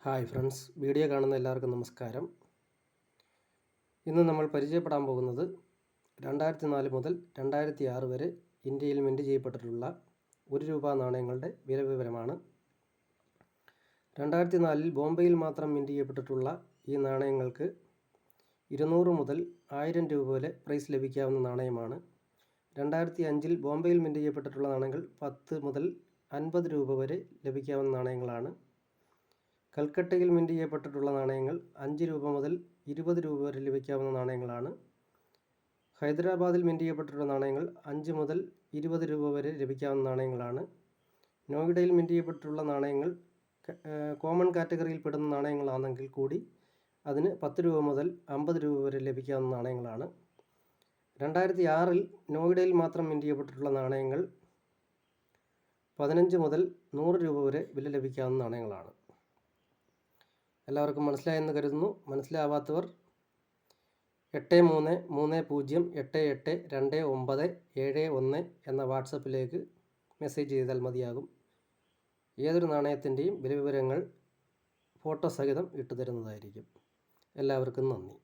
Hi friends, video കാണുന്ന എല്ലാവർക്കും നമസ്കാരം. ഇന്ന് നമ്മൾ പരിചയപ്പെടാൻ പോകുന്നത് 2004 മുതൽ 2006 വരെ ഇന്ത്യയിൽ മിൻറ്റ് ചെയ്യപ്പെട്ടിട്ടുള്ള 1 രൂപ നാണയങ്ങളുടെ വില വിവരമാണ്. 2004 ബോംബെയിൽ മാത്രം മിൻറ്റ് ചെയ്യപ്പെട്ടിട്ടുള്ള ഈ നാണയങ്ങൾക്ക് 200 മുതൽ 1000 രൂപ വരെ പ്രൈസ് ലഭിക്കാവുന്ന നാണയമാണ്. 2005 ബോംബെയിൽ മിൻറ്റ് ചെയ്യപ്പെട്ടിട്ടുള്ള നാണയങ്ങൾ 10 മുതൽ 50 രൂപ വരെ ലഭിക്കാവുന്ന നാണയങ്ങളാണ്. കൽക്കട്ടയിൽ മിൻറ്റ് ചെയ്യപ്പെട്ടിട്ടുള്ള നാണയങ്ങൾ 5 രൂപ മുതൽ 20 രൂപ വരെ ലഭിക്കാവുന്ന നാണയങ്ങളാണ്. ഹൈദരാബാദിൽ മിൻറ്റ് ചെയ്യപ്പെട്ടിട്ടുള്ള നാണയങ്ങൾ 5 മുതൽ 20 രൂപ വരെ ലഭിക്കാവുന്ന നാണയങ്ങളാണ്. നോയിഡയിൽ മിൻറ്റ് ചെയ്യപ്പെട്ടിട്ടുള്ള നാണയങ്ങൾ കോമൺ കാറ്റഗറിയിൽ പെടുന്ന നാണയങ്ങളാണെങ്കിൽ കൂടി അതിന് 10 രൂപ മുതൽ 50 രൂപ വരെ ലഭിക്കാവുന്ന നാണയങ്ങളാണ്. 2006 നോയിഡയിൽ മാത്രം മിൻറ്റ് ചെയ്യപ്പെട്ടിട്ടുള്ള നാണയങ്ങൾ 15 മുതൽ 100 രൂപ വരെ വില ലഭിക്കാവുന്ന നാണയങ്ങളാണ്. എല്ലാവർക്കും മനസ്സിലായെന്ന് കരുതുന്നു. മനസ്സിലാവാത്തവർ 8330882971 എന്ന വാട്സപ്പിലേക്ക് മെസ്സേജ് ചെയ്താൽ മതിയാകും. ഏതൊരു നാണയത്തിൻ്റെയും വില വിവരങ്ങൾ ഫോട്ടോ സഹിതം ഇട്ടുതരുന്നതായിരിക്കും. എല്ലാവർക്കും നന്ദി.